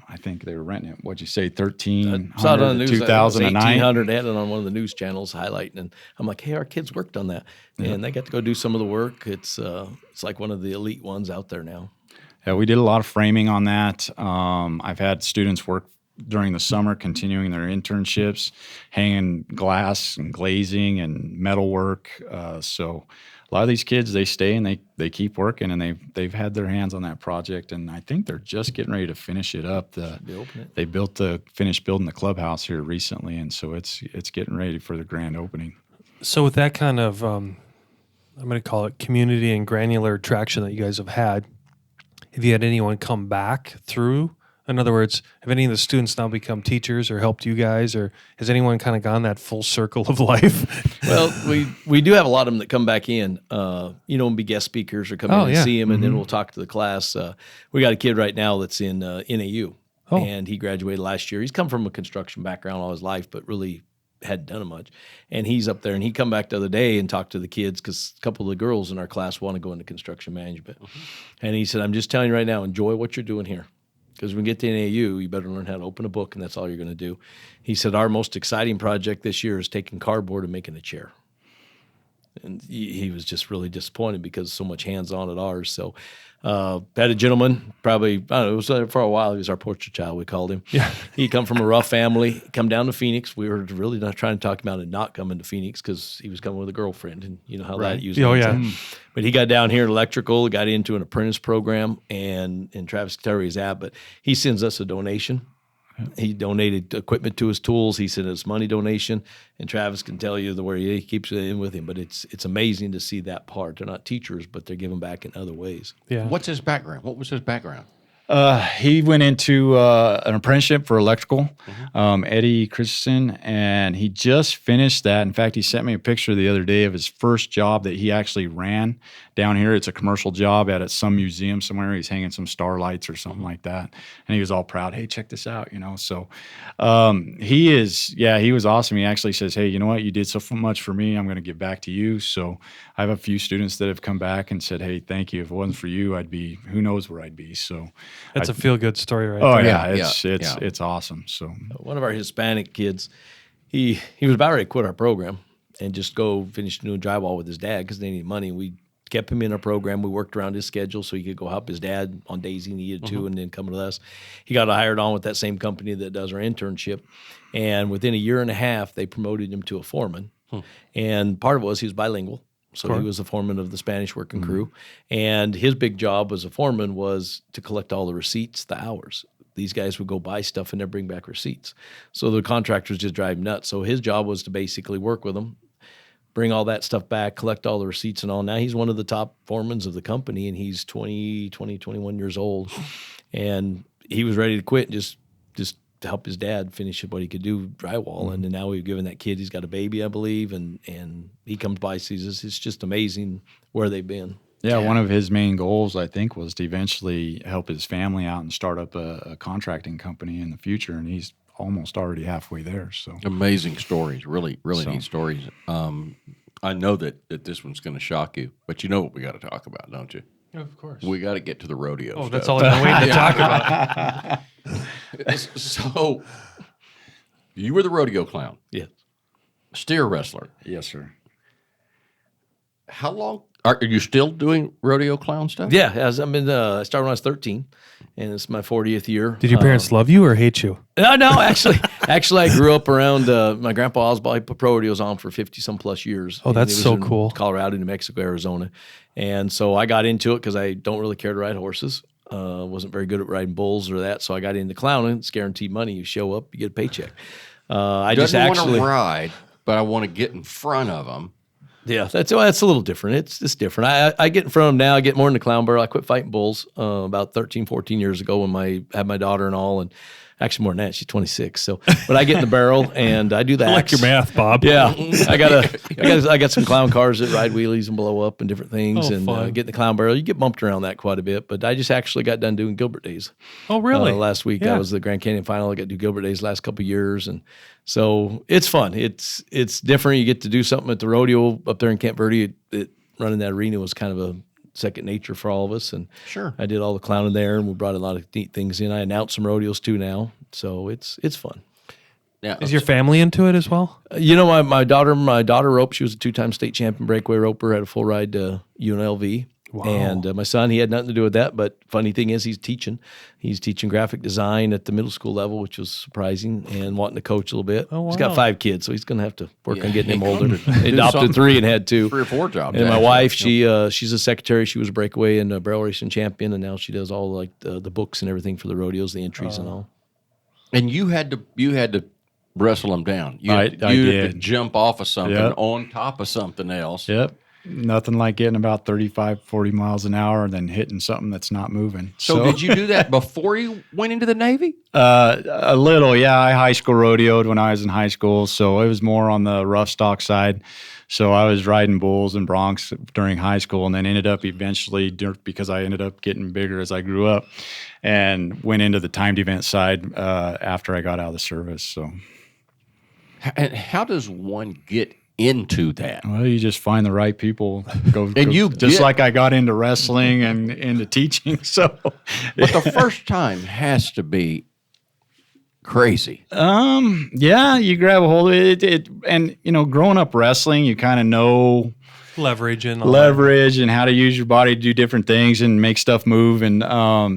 I think they were renting it. What'd you say, 1,300 saw it on the news. 2009? 1,800. They had it on one of the news channels highlighting, and I'm like, hey, our kids worked on that, and they got to go do some of the work. It's like one of the elite ones out there now. Yeah, we did a lot of framing on that. I've had students work during the summer, continuing their internships, hanging glass and glazing and metal work. So a lot of these kids, they stay and they keep working, and they've had their hands on that project, and I think they're just getting ready to finish it up. They finished building the clubhouse here recently, and so it's getting ready for the grand opening. So with that kind of, I'm going to call it community and granular traction that you guys have had you had anyone come back through? In other words, have any of the students now become teachers or helped you guys, or has anyone kind of gone that full circle of life? Well, we do have a lot of them that come back in, and be guest speakers or come in and see them, and then we'll talk to the class. We got a kid right now that's in NAU, and he graduated last year. He's come from a construction background all his life, but really hadn't done much. And he's up there, and he come back the other day and talked to the kids because a couple of the girls in our class want to go into construction management. And he said, I'm just telling you right now, enjoy what you're doing here. Because when we get to NAU, you better learn how to open a book, and that's all you're going to do. He said, our most exciting project this year is taking cardboard and making a chair. And he was just really disappointed because so much hands-on at ours. So had a gentleman, probably, I don't know, it was for a while, he was our poster child, we called him. Yeah. He come from a rough family, come down to Phoenix. We were really not trying to talk him out of not coming to Phoenix because he was coming with a girlfriend, and you know how that usually ends up. But he got down here in electrical, got into an apprentice program, and Travis can tell where he's at, but he sends us a donation. He donated equipment to his tools. He sent us money donation, and Travis can tell you where he keeps it in with him. But it's amazing to see that part. They're not teachers, but they're giving back in other ways. Yeah. What's his background? What was his background? He went into an apprenticeship for electrical, Eddie Christensen, and he just finished that. In fact, he sent me a picture the other day of his first job that he actually ran down here. It's a commercial job at some museum somewhere. He's hanging some starlights or something like that. And he was all proud. Hey, check this out, So he was awesome. He actually says, hey, you know what? You did so much for me. I'm going to give back to you. So I have a few students that have come back and said, hey, thank you. If it wasn't for you, who knows where I'd be. So that's a feel-good story right there. there. It's awesome. So one of our Hispanic kids, he was about ready to quit our program and just go finish doing drywall with his dad because they needed money. We kept him in our program. We worked around his schedule so he could go help his dad on days he needed to and then come with us. He got hired on with that same company that does our internship. And within a year and a half, they promoted him to a foreman. And part of it was he was bilingual. So he was the foreman of the Spanish working crew. And his big job as a foreman was to collect all the receipts, the hours. These guys would go buy stuff and then bring back receipts. So the contractors just drive nuts. So his job was to basically work with them, bring all that stuff back, collect all the receipts and all. Now he's one of the top foremans of the company, and he's 21 years old. And he was ready to quit and just to help his dad finish what he could do, drywall. And then now we've given that kid, he's got a baby, I believe, and he comes by, sees us. It's just amazing where they've been. Yeah, one of his main goals, I think, was to eventually help his family out and start up a contracting company in the future, and he's almost already halfway there. So amazing stories, really neat stories. I know that this one's going to shock you, but you know what we got to talk about, don't you? Of course. We got to get to the rodeo. Oh, stuff. that's all I've been waiting to talk about. So, you were the rodeo clown. Yes. Steer wrestler. yes, sir. How long? Are you still doing rodeo clown stuff? Yeah, as I've been. I started when I was 13, and it's my 40th year. Did your parents love you or hate you? No, actually, I grew up around my grandpa Oswald. He put pro rodeos on for 50 some plus years. Oh, that's And it was so in cool. Colorado, New Mexico, Arizona, and so I got into it because I don't really care to ride horses. Wasn't very good at riding bulls or that, so I got into clowning. It's guaranteed money. You show up, you get a paycheck. I just Doesn't want actually to ride, but I want to get in front of them. Yeah, that's a little different. It's different. I get in front of them now. I get more in the clown barrel. I quit fighting bulls about 13, 14 years ago when I had my daughter and all, and actually more than that. She's 26. So, but I get in the barrel and I do that. I like your math, Bob. Yeah, I got some clown cars that ride wheelies and blow up and different things, Oh, and fun. get in the clown barrel. You get bumped around that quite a bit. But I just actually got done doing Gilbert Days. Oh, really? Last week Yeah. I was the Grand Canyon final. I got to do Gilbert Days last couple of years, and so it's fun. It's different. You get to do something at the rodeo up there in Camp Verde. Running that arena was kind of a second nature for all of us, and Sure. I did all the clowning there, and we brought a lot of neat things in. I announced some rodeos too now, so it's fun. Yeah. Is your family into it as well? You know, my daughter roped. She was a 2-time state champion breakaway roper. Had a full ride to UNLV. Wow. And my son, he had nothing to do with that. But funny thing is, he's teaching. He's teaching graphic design at the middle school level, which was surprising, and wanting to coach a little bit. Oh, He's got wow. 5 kids, so he's going to have to work on getting he him older. could He do adopted something. 3 and had 2. 3 or 4 jobs. And my actually. wife, she's a secretary. She was a breakaway and a barrel racing champion, and now she does all like the books and everything for the rodeos, the entries and all. And you had to wrestle them down. You I had to did. jump off of something Yep. on top of something else. Yep. Nothing like getting about 35, 40 miles an hour and then hitting something that's not moving. So did you do that before you went into the Navy? A little, yeah. I high school rodeoed when I was in high school, so it was more on the rough stock side. So I was riding bulls and broncs during high school, and then ended up eventually, because I ended up getting bigger as I grew up, and went into the timed event side after I got out of the service. So, And how does one get into that? well, you just find the right people. you just get- like I got into wrestling and into teaching. So, But the first time has to be crazy. yeah, you grab a hold of it, and growing up wrestling, you kind of know Leverage and all leverage and how to use your body to do different things and make stuff move. And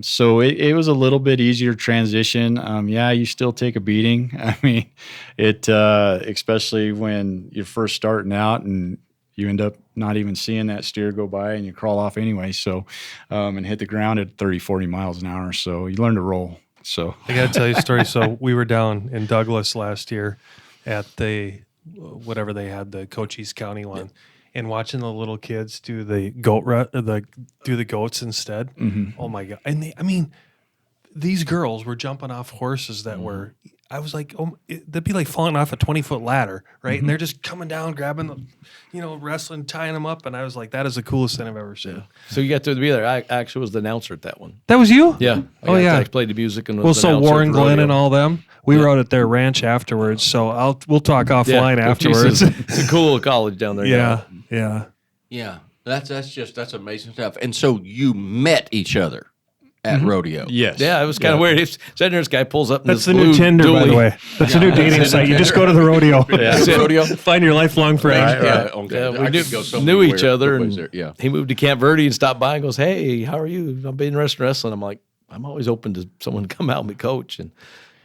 so it was a little bit easier transition. Yeah, you still take a beating. I mean, especially when you're first starting out and you end up not even seeing that steer go by and you crawl off anyway. So, and hit the ground at 30, 40 miles an hour. So you learn to roll. So I got to tell you a story. So we were down in Douglas last year at the whatever they had, the Cochise County one, and watching the little kids do the do the goats instead. Oh my god! And these girls were jumping off horses that were. I was like, they'd be like falling off a 20-foot ladder, right? And they're just coming down, grabbing them, wrestling, tying them up. And I was like, that is the coolest thing I've ever seen. So you got to be there. I actually was the announcer at that one. That was you? Yeah. I played the music and was Well, the so announcer at Warren the Glenn rodeo. and all them, we were out at their ranch afterwards. So we'll talk offline afterwards. It's a cool college down there. yeah. Yeah, that's amazing stuff. And so you met each other at rodeo. yes. Yeah, it was kind of weird. Sitting there, this guy pulls up. In That's this the new blue Tinder, by the dually. way. That's the new dating site. You just go to the rodeo. Rodeo. Find your lifelong friend. Yeah, okay. Yeah, I we could go so knew many each other, ways and there. Yeah. he moved to Camp Verde and stopped by and goes, "Hey, how are you? I'm being wrestling." I'm like, I'm always open to someone to come out and be coach, and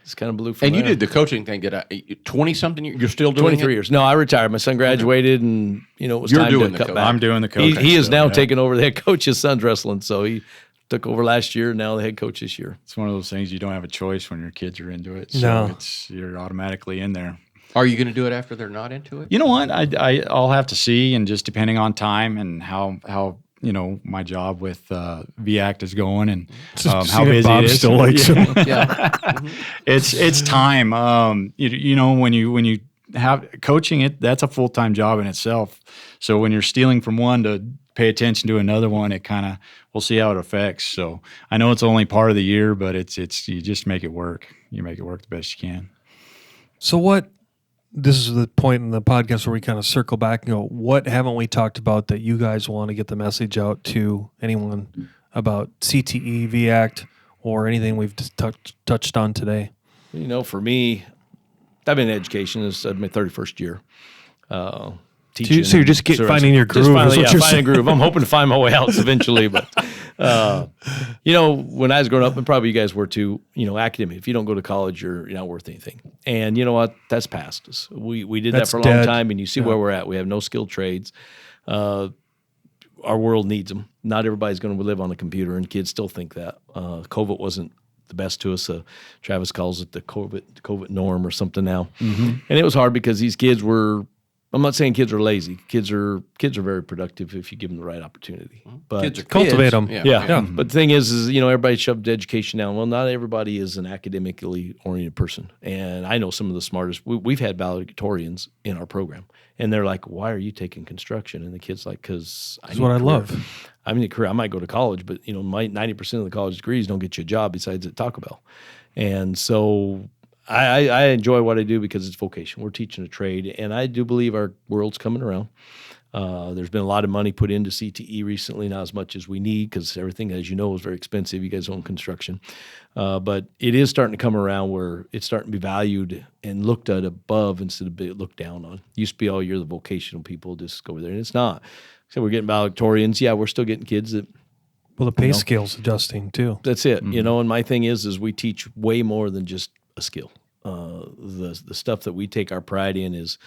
it's kind of blew from And you there. did the coaching thing. 20-something. You're still doing 23 it? years. No, I retired. My son graduated, and it was You're time doing to the cut coach. back. I'm doing the He, coaching he is still, now yeah. taking over the head coach. His son's wrestling, so he took over last year. Now the head coach this year. It's one of those things you don't have a choice when your kids are into it. So No. you're automatically in there. Are you going to do it after they're not into it? You know what? I'll have to see, and just depending on time and how my job with VACTE is going, and how seeing if busy Bob it is. still likes him. Yeah. It's time. When you have coaching, that's a full-time job in itself. So when you're stealing from one to pay attention to another one, we'll see how it affects. So I know it's only part of the year, but it's you just make it work. You make it work the best you can. So this is the point in the podcast where we kind of circle back and go, what haven't we talked about that you guys want to get the message out to anyone about CTE, VACTE, or anything we've just touched on today? For me, I've been in education. This is my 31st year. teaching. So you're just finding your groove. Just finally, is what you're finding a saying. groove. I'm hoping to find my way out eventually. But, when I was growing up, and probably you guys were too, academic, if you don't go to college, you're not worth anything. And you know what? That's past us. We did That's that for a long dead. time, and you see where we're at. We have no skilled trades. Our world needs them. Not everybody's going to live on a computer, and kids still think that. COVID wasn't the best to us. Travis calls it the COVID norm or something now. Mm-hmm. And it was hard because these kids were. I'm not saying kids are lazy. Kids are very productive if you give them the right opportunity. But Kids are Cultivate kids. them. yeah. But the thing is everybody shoved education down. Well, not everybody is an academically oriented person. And I know some of the smartest. We've had valedictorians in our program, and they're like, "Why are you taking construction?" And the kid's like, "Because That's what I love. I need a career. I might go to college, but my 90% of the college degrees don't get you a job besides at Taco Bell." And so I enjoy what I do because it's vocation. We're teaching a trade, and I do believe our world's coming around. There's been a lot of money put into CTE recently, not as much as we need because everything, as you know, is very expensive. You guys own construction. But it is starting to come around where it's starting to be valued and looked at above instead of looked down on. Used to be all year the vocational people just go over there, and it's not. So we're getting valedictorians. Yeah, we're still getting kids that. Well, the pay scale's adjusting too. That's it. And my thing is we teach way more than just a skill. The stuff that we take our pride in is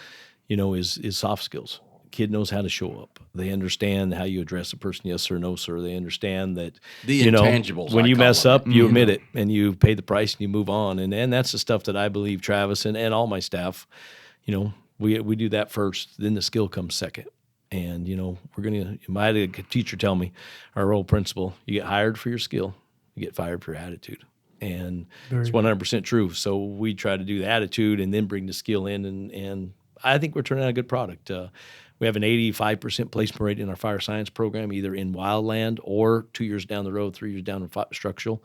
soft skills. Kid knows how to show up. They understand how you address a person, yes sir, no sir. They understand that The intangibles, when I you call mess them. up, you admit it and you pay the price and you move on. And that's the stuff that I believe Travis and all my staff, we do that first. Then the skill comes second. And I had a teacher tell me, our old principal, you get hired for your skill, you get fired for your attitude. And it's 100% true. So we try to do the attitude and then bring the skill in, and I think we're turning out a good product. We have an 85% placement rate in our fire science program, either in wildland or 2 years down the road, 3 years down in structural.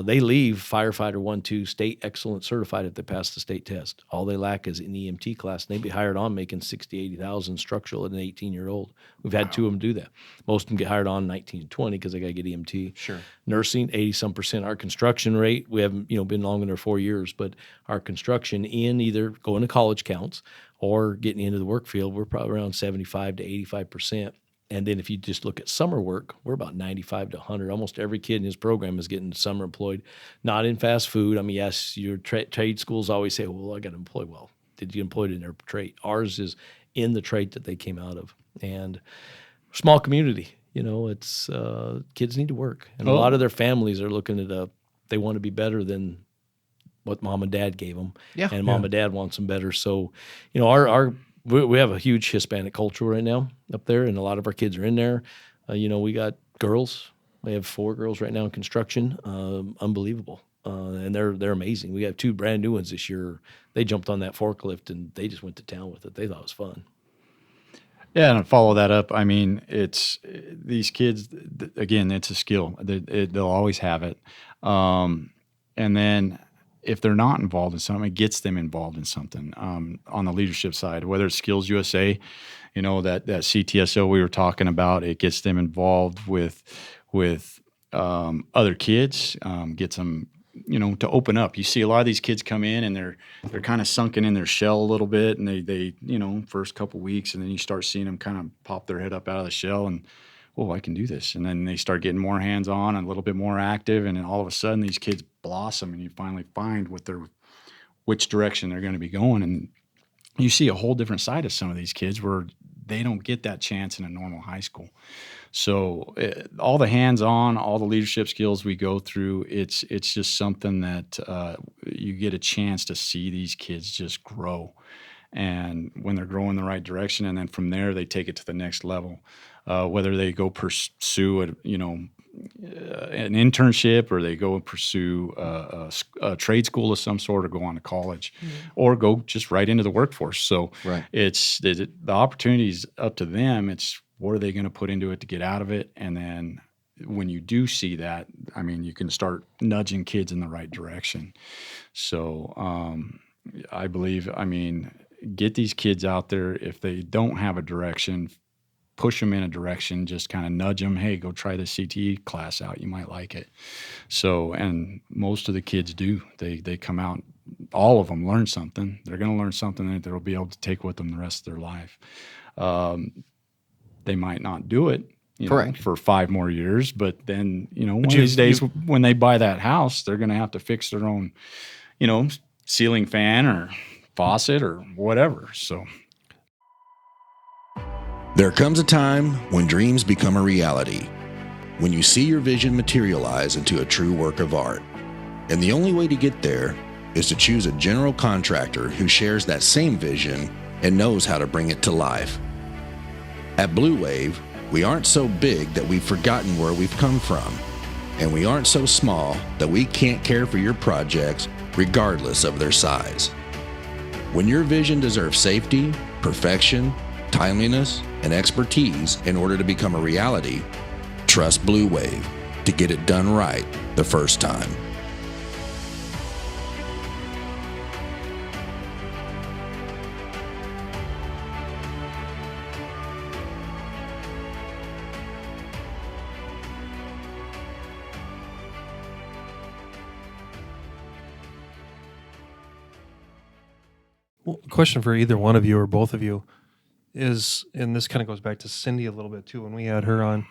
They leave firefighter 1-2 state excellent certified if they pass the state test. All they lack is an EMT class, and they'd be hired on making $60,000, $80,000 structural at an 18-year-old. We've had two of them do that. Most of them get hired on 19 to 20 because they got to get EMT. Sure. Nursing, 80-some%. Our construction rate, we haven't been long under 4 years, but our construction in either going to college counts or getting into the work field, we're probably around 75 to 85%. And then if you just look at summer work, we're about 95 to 100. Almost every kid in his program is getting summer employed, not in fast food. I mean, yes, your trade schools always say, well, I got to employ. Well, did you employ it in their trade? Ours is in the trade that they came out of. And small community, it's kids need to work. And a lot of their families are looking at they want to be better than what mom and dad gave them. Yeah. And mom and dad wants them better. So, we have a huge Hispanic culture right now up there, and a lot of our kids are in there. We got girls. We have 4 girls right now in construction. Unbelievable. And they're amazing. We have 2 brand new ones this year. They jumped on that forklift, and they just went to town with it. They thought it was fun. Yeah, and to follow that up, I mean, it's these kids, again, it's a skill. They'll always have it. And then if they're not involved in something, it gets them involved in something on the leadership side, whether it's SkillsUSA, that CTSO we were talking about, it gets them involved with other kids, gets them, to open up. You see a lot of these kids come in and they're kind of sunken in their shell a little bit, and they first couple weeks, and then you start seeing them kind of pop their head up out of the shell and, oh, I can do this. And then they start getting more hands-on and a little bit more active, and then all of a sudden these kids blossom, and you finally find which direction they're going to be going. And you see a whole different side of some of these kids where they don't get that chance in a normal high school. So all the hands-on, all the leadership skills we go through, it's just something that you get a chance to see these kids just grow. And when they're growing the right direction, and then from there they take it to the next level. Whether they go pursue an internship, or they go and pursue a trade school of some sort, or go on to college, or go just right into the workforce. So Right. it's the opportunity's up to them. It's what are they going to put into it to get out of it, and then when you do see that, I mean, you can start nudging kids in the right direction. So I believe, get these kids out there. If they don't have a direction, push them in a direction, just kind of nudge them. Hey, go try the CTE class out. You might like it. So, and most of the kids do. They come out, all of them learn something. They're going to learn something that they'll be able to take with them the rest of their life. They might not do it, Correct. for 5 more years, but then, one of these days when they buy that house, they're going to have to fix their own, ceiling fan or faucet or whatever. So there comes a time when dreams become a reality, when you see your vision materialize into a true work of art. And the only way to get there is to choose a general contractor who shares that same vision and knows how to bring it to life. At Blue Wave, we aren't so big that we've forgotten where we've come from, and we aren't so small that we can't care for your projects regardless of their size. When your vision deserves safety, perfection, timeliness, and expertise in order to become a reality, trust Blue Wave to get it done right the first time. Well, question for either one of you or both of you is, and this kind of goes back to Cindy a little bit too when we had her on,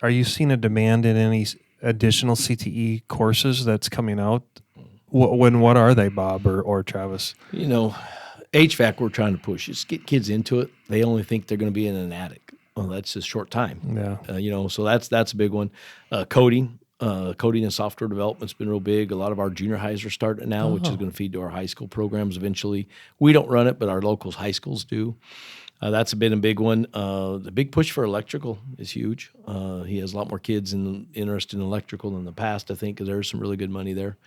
are you seeing a demand in any additional CTE courses that's coming out? What are they, Bob or Travis? HVAC we're trying to push is get kids into it. They only think they're going to be in an attic. Well, that's a short time. Yeah. So that's a big one. Coding and software development's been real big. A lot of our junior highs are starting now, which is going to feed to our high school programs eventually. We don't run it, but our local high schools do. That's been a big one. The big push for electrical is huge. He has a lot more kids interested in electrical than the past, I think, because there's some really good money there.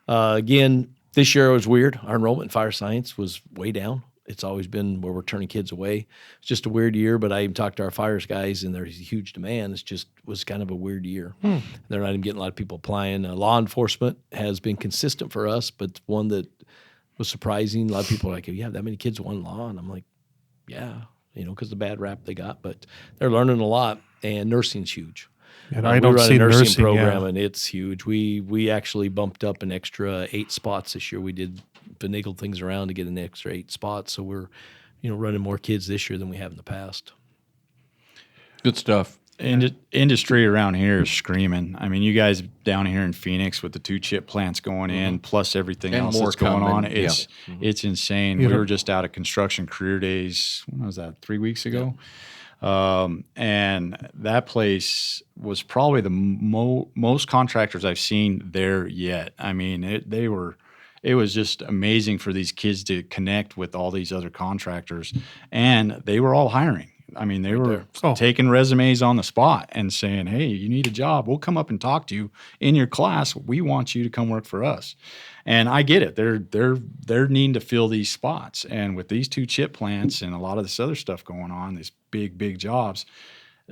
Again, this year was weird. Our enrollment in fire science was way down. It's always been where we're turning kids away. It's just a weird year, but I even talked to our fires guys, and there's a huge demand. Was kind of a weird year. They're not even getting a lot of people applying. Law enforcement has been consistent for us, but one that was surprising. A lot of people are like, you have that many kids want law? And I'm like, yeah, because the bad rap they got. But they're learning a lot, and nursing's huge. And I don't see a nursing yeah. program, and it's huge. We actually bumped up an extra 8 spots this year. We did finagled things around to get an extra 8 spots, so we're running more kids this year than we have in the past. Good stuff. Industry around here is screaming. I mean, you guys down here in Phoenix with the 2 chip plants going in, plus everything And else more that's going coming. on, it's insane. We were just out at construction career days. When was that? 3 weeks ago. And that place was probably the most contractors I've seen there yet. I mean, it was just amazing for these kids to connect with all these other contractors, and they were all hiring. I mean, they were taking resumes on the spot and saying, hey, you need a job. We'll come up and talk to you in your class. We want you to come work for us. And I get it. They're needing to fill these spots. And with these 2 chip plants and a lot of this other stuff going on, these big jobs,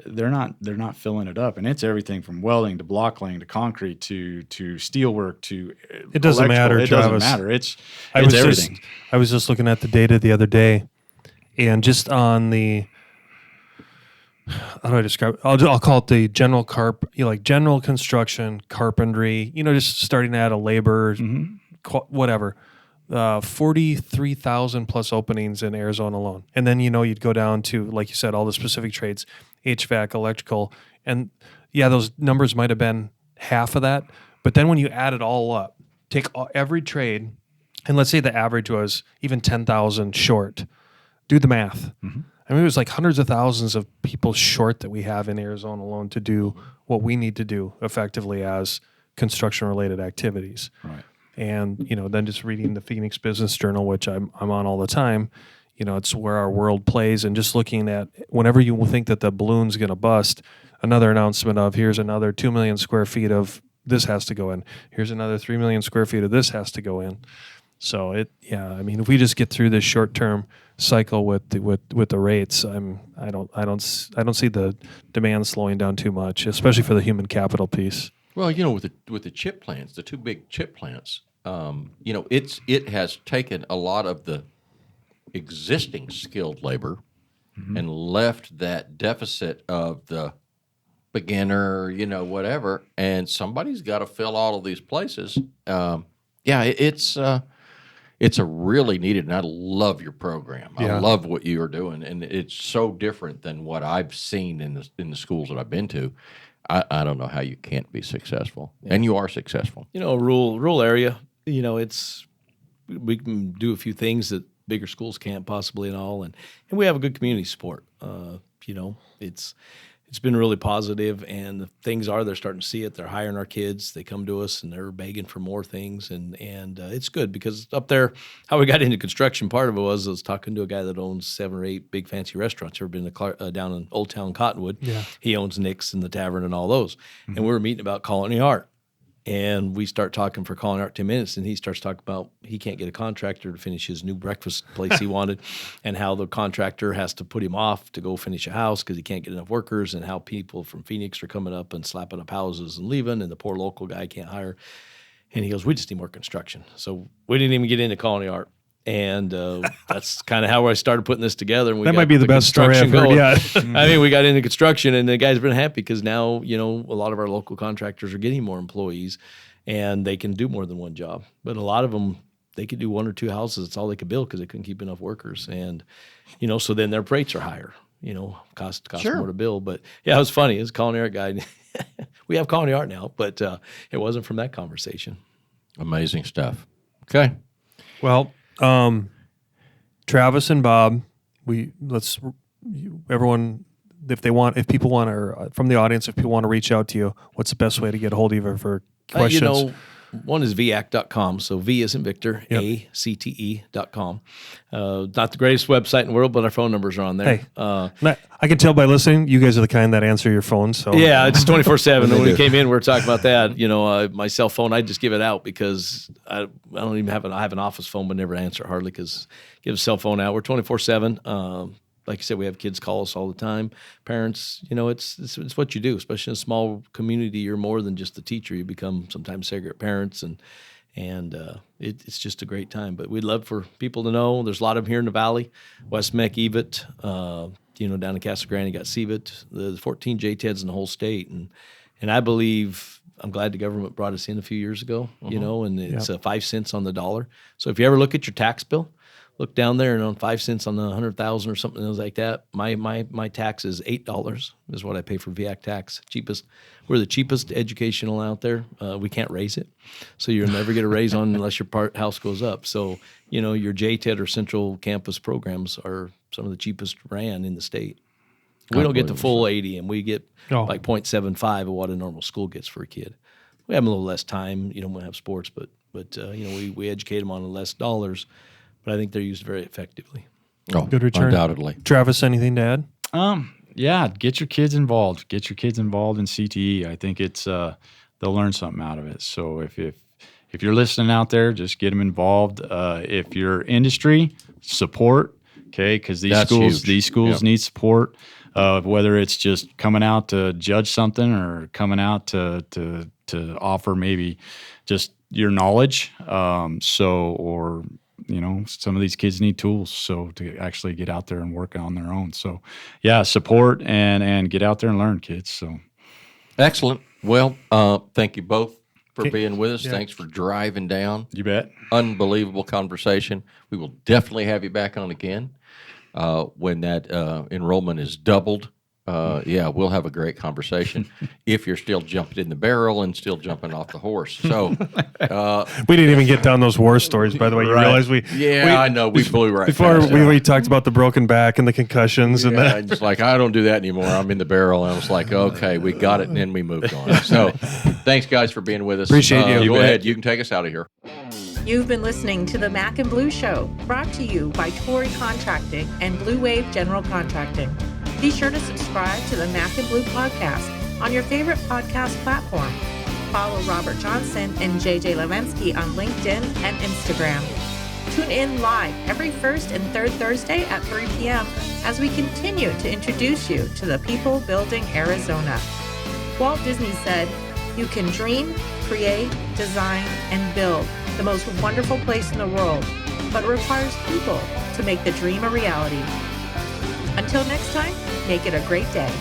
they're not filling it up. And it's everything from welding to block laying to concrete to steel work to it doesn't matter. It Travis. doesn't matter. It's everything. I was just looking at the data the other day, and just on the, how do I describe it? I'll call it the general general construction, carpentry, just starting at a labor, whatever, 43,000 plus openings in Arizona alone. And then, you'd go down to, like you said, all the specific trades, HVAC, electrical. And yeah, those numbers might have been half of that. But then when you add it all up, take every trade, and let's say the average was even 10,000 short, do the math. I mean, it was like hundreds of thousands of people short that we have in Arizona alone to do what we need to do effectively as construction-related activities. Right. And, then just reading the Phoenix Business Journal, which I'm on all the time, it's where our world plays. And just looking at whenever you think that the balloon's going to bust, another announcement of here's another 2 million square feet of this has to go in. Here's another 3 million square feet of this has to go in. So if we just get through this short-term cycle with the rates, I don't see the demand slowing down too much, especially for the human capital piece. Well, with the chip plants, the 2 big chip plants, it has taken a lot of the existing skilled labor and left that deficit of the beginner, whatever, and somebody's got to fill all of these places. it's a really needed, and I love your program. I Yeah. love what you are doing, and it's so different than what I've seen in the schools that I've been to. I don't know how you can't be successful, and you are successful. A rural area, we can do a few things that bigger schools can't possibly and all, and we have a good community support. It's been really positive, and the things they're starting to see it. They're hiring our kids. They come to us and they're begging for more things, and it's good because up there, how we got into construction, part of it was I was talking to a guy that owns 7 or 8 big fancy restaurants. Ever been to down in Old Town Cottonwood? Yeah. He owns Nick's and the Tavern and all those, and we were meeting about culinary art. And we start talking for culinary art 10 minutes, and he starts talking about he can't get a contractor to finish his new breakfast place he wanted, and how the contractor has to put him off to go finish a house because he can't get enough workers, and how people from Phoenix are coming up and slapping up houses and leaving, and the poor local guy can't hire. And he goes, we just need more construction. So we didn't even get into culinary art. And that's kind of how I started putting this together. And That might be the best story I've heard yet. I mean, we got into construction, and the guys have been happy because now, a lot of our local contractors are getting more employees, and they can do more than one job. But a lot of them, they could do 1 or 2 houses. That's all they could build because they couldn't keep enough workers. And, so then their rates are higher, cost Sure. more to build. But yeah, it was funny. As a culinary art guy, we have culinary art now, but it wasn't from that conversation. Amazing stuff. Okay. Well, Travis and Bob, everyone, if people want to, from the audience, if people want to reach out to you, what's the best way to get a hold of you for questions? One is VACTE.com. So V as in Victor, Yep. ACTE.com. Not the greatest website in the world, but our phone numbers are on there. Hey, I can tell by listening, you guys are the kind that answer your phone. So Yeah, it's 24/7. When we came in, we were talking about that. My cell phone, I just give it out because I don't even have I have an office phone, but never answer it hardly because give a cell phone out. We're 24/7. Like I said, we have kids call us all the time. Parents, it's what you do, especially in a small community. You're more than just the teacher. You become sometimes surrogate parents, and it's just a great time. But we'd love for people to know there's a lot of them here in the Valley, West Meck, Evett, down in Casa Grande, you got Seavet, the 14 JTEDs in the whole state. And I believe, I'm glad the government brought us in a few years ago, and it's 5 cents on the dollar. So if you ever look at your tax bill, look down there and on 5 cents on the 100,000 or something else like that. My tax is $8 is what I pay for VAC tax. Cheapest. We're the cheapest educational out there. We can't raise it, so you'll never get a raise on unless your house goes up. So your JTED or Central Campus programs are some of the cheapest ran in the state. We don't get the full 80, and we get like 0.75 of what a normal school gets for a kid. We have a little less time. We have sports, but we educate them on less dollars. But I think they're used very effectively. Oh, Good return. Undoubtedly. Travis, anything to add? Yeah, get your kids involved. Get your kids involved in CTE. I think it's they'll learn something out of it. So if you're listening out there, just get them involved. If you're industry, support. Okay, because these schools need support. Whether it's just coming out to judge something or coming out to offer maybe just your knowledge. Some of these kids need tools, so to actually get out there and work on their own. So, yeah, support and get out there and learn, kids. So, excellent. Well, thank you both for being with us. Yeah. Thanks for driving down. You bet. Unbelievable conversation. We will definitely have you back on again when that enrollment is doubled. We'll have a great conversation if you're still jumping in the barrel and still jumping off the horse. So we didn't even get down those war stories, by the way. You realize I know we blew right before past we talked about the broken back and the concussions and that. It's like I don't do that anymore. I'm in the barrel, and I was like, okay, we got it, and then we moved on. So thanks, guys, for being with us. Appreciate you. Go ahead, you can take us out of here. You've been listening to the Mac and Blue Show, brought to you by Torrey Contracting and Blue Wave General Contracting. Be sure to subscribe to the Mac and Blue podcast on your favorite podcast platform. Follow Robert Johnson and JJ Levensky on LinkedIn and Instagram. Tune in live every first and third Thursday at 3 p.m. as we continue to introduce you to the people building Arizona. Walt Disney said, "You can dream, create, design, and build the most wonderful place in the world, but it requires people to make the dream a reality." Until next time, make it a great day.